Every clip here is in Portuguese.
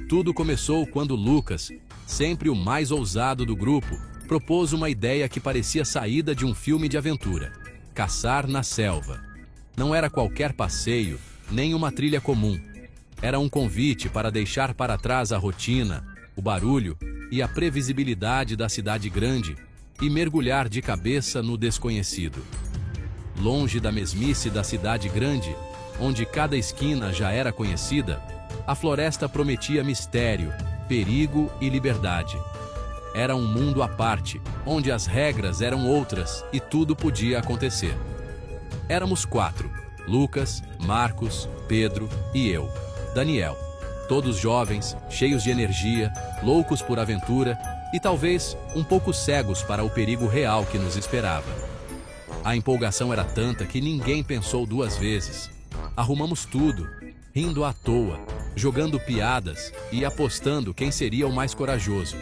Tudo começou quando Lucas, sempre o mais ousado do grupo, propôs uma ideia que parecia saída de um filme de aventura: caçar na selva. Não era qualquer passeio, nem uma trilha comum. Era um convite para deixar para trás a rotina, o barulho e a previsibilidade da cidade grande e mergulhar de cabeça no desconhecido. Longe da mesmice da cidade grande, onde cada esquina já era conhecida, a floresta prometia mistério, perigo e liberdade. Era um mundo à parte, onde as regras eram outras e tudo podia acontecer. Éramos 4: Lucas, Marcos, Pedro e eu, Daniel. Todos jovens, cheios de energia, loucos por aventura e talvez um pouco cegos para o perigo real que nos esperava. A empolgação era tanta que ninguém pensou 2 vezes. Arrumamos tudo, rindo à toa, jogando piadas e apostando quem seria o mais corajoso.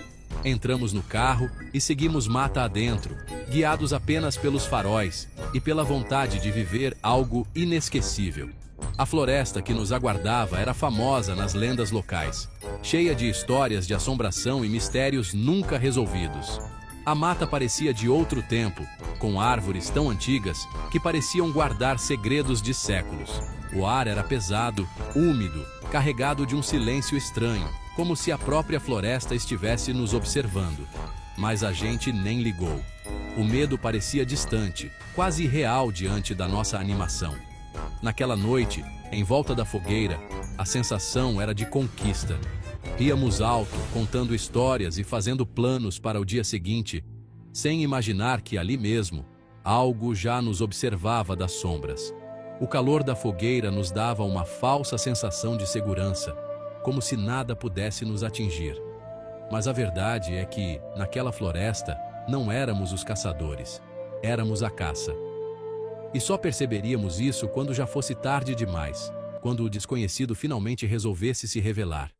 Entramos no carro e seguimos mata adentro, guiados apenas pelos faróis e pela vontade de viver algo inesquecível. A floresta que nos aguardava era famosa nas lendas locais, cheia de histórias de assombração e mistérios nunca resolvidos. A mata parecia de outro tempo, com árvores tão antigas que pareciam guardar segredos de séculos. O ar era pesado, úmido, carregado de um silêncio estranho, como se a própria floresta estivesse nos observando. Mas a gente nem ligou. O medo parecia distante, quase irreal diante da nossa animação. Naquela noite, em volta da fogueira, a sensação era de conquista. Ríamos alto, contando histórias e fazendo planos para o dia seguinte, sem imaginar que ali mesmo, algo já nos observava das sombras. O calor da fogueira nos dava uma falsa sensação de segurança, como se nada pudesse nos atingir. Mas a verdade é que, naquela floresta, não éramos os caçadores, éramos a caça. E só perceberíamos isso quando já fosse tarde demais, quando o desconhecido finalmente resolvesse se revelar.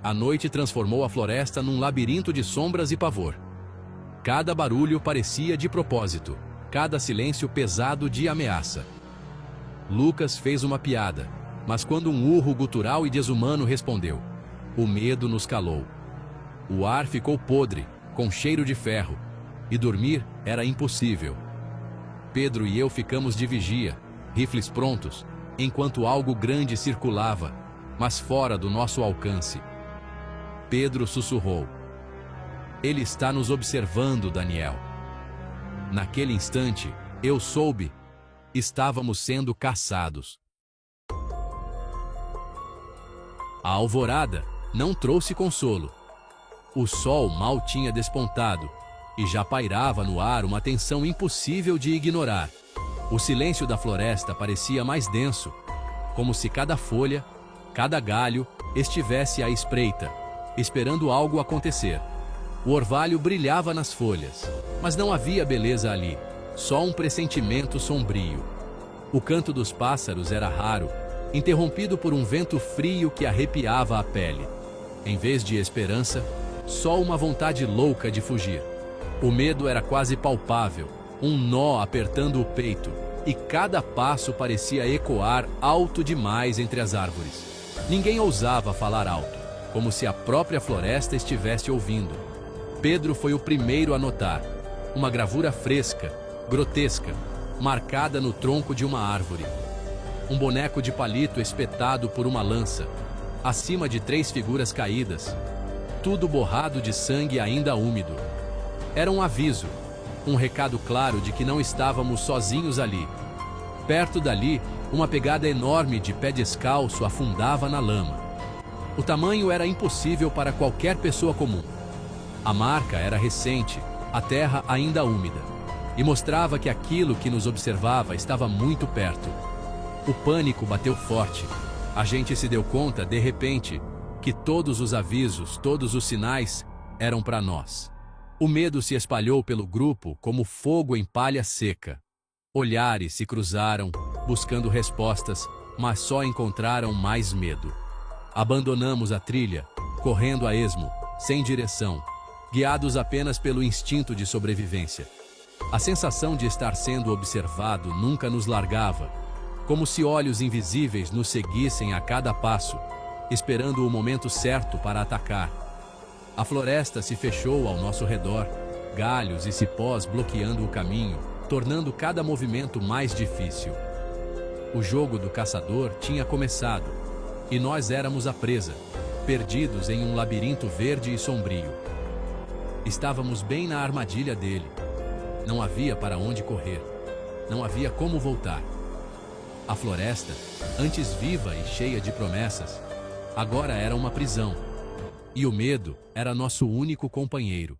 A noite transformou a floresta num labirinto de sombras e pavor. Cada barulho parecia de propósito, cada silêncio pesado de ameaça. Lucas fez uma piada, mas quando um urro gutural e desumano respondeu, o medo nos calou. O ar ficou podre, com cheiro de ferro, e dormir era impossível. Pedro e eu ficamos de vigia, rifles prontos, enquanto algo grande circulava, mas fora do nosso alcance. Pedro sussurrou: "Ele está nos observando, Daniel." Naquele instante, eu soube, estávamos sendo caçados. A alvorada não trouxe consolo. O sol mal tinha despontado, e já pairava no ar uma tensão impossível de ignorar. O silêncio da floresta parecia mais denso, como se cada folha, cada galho, estivesse à espreita, esperando algo acontecer. O orvalho brilhava nas folhas, mas não havia beleza ali, só um pressentimento sombrio. O canto dos pássaros era raro, interrompido por um vento frio que arrepiava a pele. Em vez de esperança, só uma vontade louca de fugir. O medo era quase palpável, um nó apertando o peito, e cada passo parecia ecoar alto demais entre as árvores. Ninguém ousava falar alto, como se a própria floresta estivesse ouvindo. Pedro foi o primeiro a notar uma gravura fresca, grotesca, marcada no tronco de uma árvore. Um boneco de palito espetado por uma lança, acima de 3 figuras caídas, tudo borrado de sangue ainda úmido. Era um aviso, um recado claro de que não estávamos sozinhos ali. Perto dali, uma pegada enorme de pé descalço afundava na lama. O tamanho era impossível para qualquer pessoa comum. A marca era recente, a terra ainda úmida, e mostrava que aquilo que nos observava estava muito perto. O pânico bateu forte. A gente se deu conta, de repente, que todos os avisos, todos os sinais eram para nós. O medo se espalhou pelo grupo como fogo em palha seca. Olhares se cruzaram, buscando respostas, mas só encontraram mais medo. Abandonamos a trilha, correndo a esmo, sem direção, guiados apenas pelo instinto de sobrevivência. A sensação de estar sendo observado nunca nos largava. como se olhos invisíveis nos seguissem a cada passo, esperando o momento certo para atacar. A floresta se fechou ao nosso redor, galhos e cipós bloqueando o caminho, tornando cada movimento mais difícil. O jogo do caçador tinha começado, e nós éramos a presa, perdidos em um labirinto verde e sombrio. Estávamos bem na armadilha dele. Não havia para onde correr. Não havia como voltar. A floresta, antes viva e cheia de promessas, agora era uma prisão. E o medo era nosso único companheiro.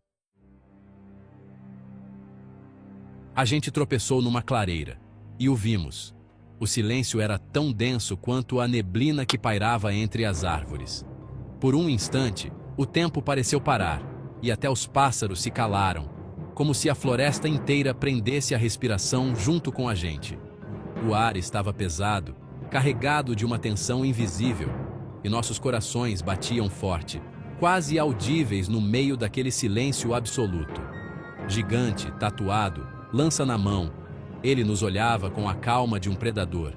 A gente tropeçou numa clareira, e o vimos. O silêncio era tão denso quanto a neblina que pairava entre as árvores. Por um instante, o tempo pareceu parar, e até os pássaros se calaram, como se a floresta inteira prendesse a respiração junto com a gente. O ar estava pesado, carregado de uma tensão invisível, e nossos corações batiam forte, quase audíveis no meio daquele silêncio absoluto. Gigante, tatuado, lança na mão, ele nos olhava com a calma de um predador.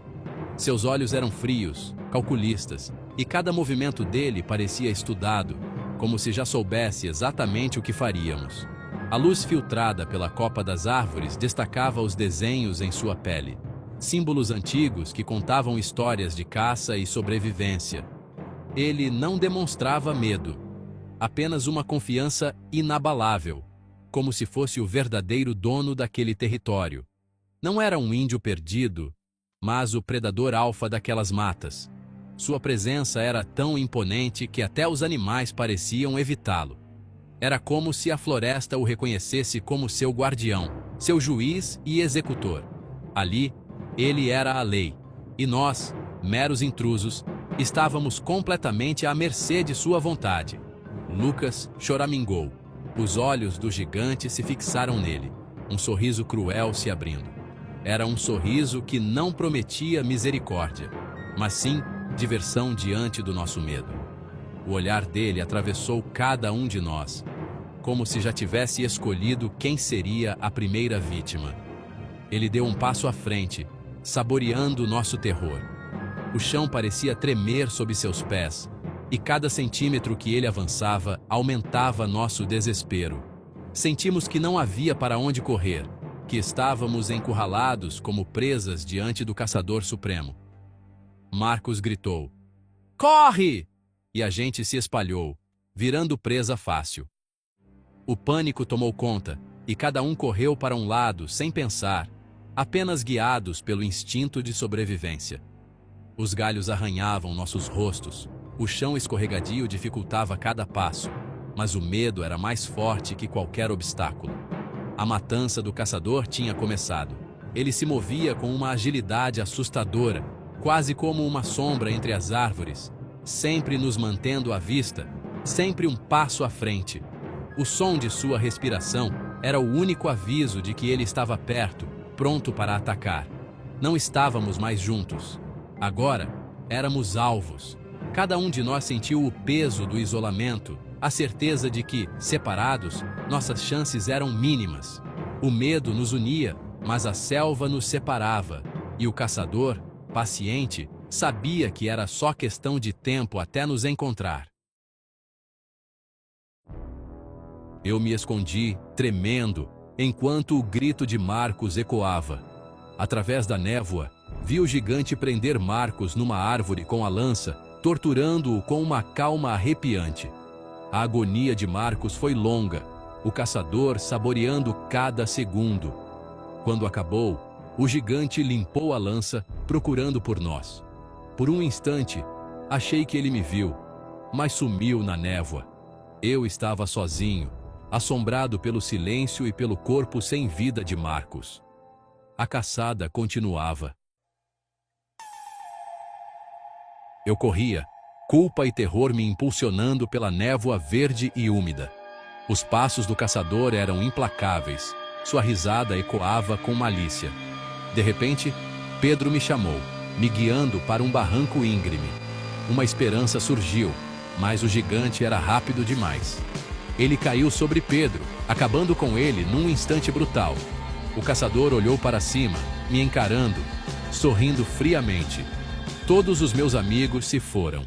Seus olhos eram frios, calculistas, e cada movimento dele parecia estudado, como se já soubesse exatamente o que faríamos. A luz filtrada pela copa das árvores destacava os desenhos em sua pele, símbolos antigos que contavam histórias de caça e sobrevivência. Ele não demonstrava medo, apenas uma confiança inabalável, como se fosse o verdadeiro dono daquele território. Não era um índio perdido, mas o predador alfa daquelas matas. Sua presença era tão imponente que até os animais pareciam evitá-lo. Era como se a floresta o reconhecesse como seu guardião, seu juiz e executor. Ali, ele era a lei, e nós, meros intrusos, estávamos completamente à mercê de sua vontade. Lucas choramingou. Os olhos do gigante se fixaram nele, um sorriso cruel se abrindo. Era um sorriso que não prometia misericórdia, mas sim diversão diante do nosso medo. O olhar dele atravessou cada um de nós, como se já tivesse escolhido quem seria a primeira vítima. Ele deu um passo à frente, saboreando o nosso terror. O chão parecia tremer sob seus pés, e cada centímetro que ele avançava aumentava nosso desespero. Sentimos que não havia para onde correr, que estávamos encurralados como presas diante do caçador supremo. Marcos gritou: "Corre!" E a gente se espalhou, virando presa fácil. O pânico tomou conta, e cada um correu para um lado sem pensar, apenas guiados pelo instinto de sobrevivência. Os galhos arranhavam nossos rostos, o chão escorregadio dificultava cada passo, mas o medo era mais forte que qualquer obstáculo. A matança do caçador tinha começado. Ele se movia com uma agilidade assustadora, quase como uma sombra entre as árvores, sempre nos mantendo à vista, sempre um passo à frente. O som de sua respiração era o único aviso de que ele estava perto, pronto para atacar. Não estávamos mais juntos. Agora, éramos alvos. Cada um de nós sentiu o peso do isolamento, a certeza de que, separados, nossas chances eram mínimas. O medo nos unia, mas a selva nos separava, e o caçador, paciente, sabia que era só questão de tempo até nos encontrar. Eu me escondi, tremendo, enquanto o grito de Marcos ecoava. Através da névoa, vi o gigante prender Marcos numa árvore com a lança, torturando-o com uma calma arrepiante. A agonia de Marcos foi longa, o caçador saboreando cada segundo. Quando acabou, o gigante limpou a lança, procurando por nós. Por um instante, achei que ele me viu, mas sumiu na névoa. Eu estava sozinho, assombrado pelo silêncio e pelo corpo sem vida de Marcos. A caçada continuava. Eu corria, culpa e terror me impulsionando pela névoa verde e úmida. Os passos do caçador eram implacáveis, sua risada ecoava com malícia. De repente, Pedro me chamou, me guiando para um barranco íngreme. Uma esperança surgiu, mas o gigante era rápido demais. Ele caiu sobre Pedro, acabando com ele num instante brutal. O caçador olhou para cima, me encarando, sorrindo friamente. Todos os meus amigos se foram.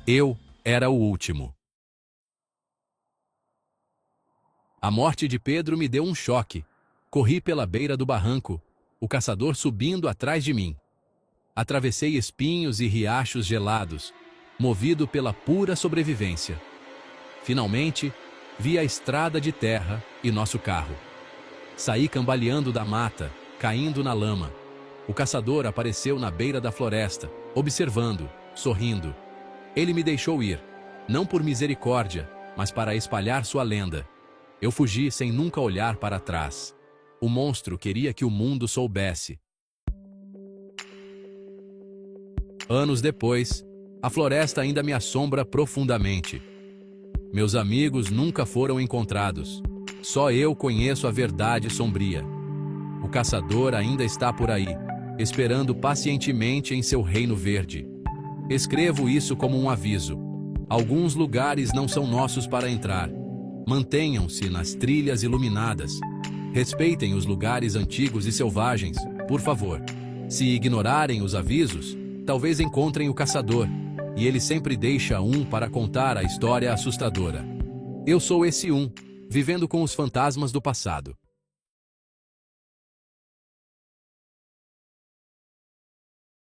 Eu era o último. A morte de Pedro me deu um choque. Corri pela beira do barranco, o caçador subindo atrás de mim. Atravessei espinhos e riachos gelados, movido pela pura sobrevivência. Finalmente, vi a estrada de terra e nosso carro. Saí cambaleando da mata, caindo na lama. O caçador apareceu na beira da floresta, observando, sorrindo. Ele me deixou ir, não por misericórdia, mas para espalhar sua lenda. Eu fugi sem nunca olhar para trás. O monstro queria que o mundo soubesse. Anos depois, a floresta ainda me assombra profundamente. Meus amigos nunca foram encontrados. Só eu conheço a verdade sombria. O caçador ainda está por aí, esperando pacientemente em seu reino verde. Escrevo isso como um aviso. Alguns lugares não são nossos para entrar. Mantenham-se nas trilhas iluminadas. Respeitem os lugares antigos e selvagens, por favor. Se ignorarem os avisos, talvez encontrem o caçador, e ele sempre deixa um para contar a história assustadora. Eu sou esse um, vivendo com os fantasmas do passado.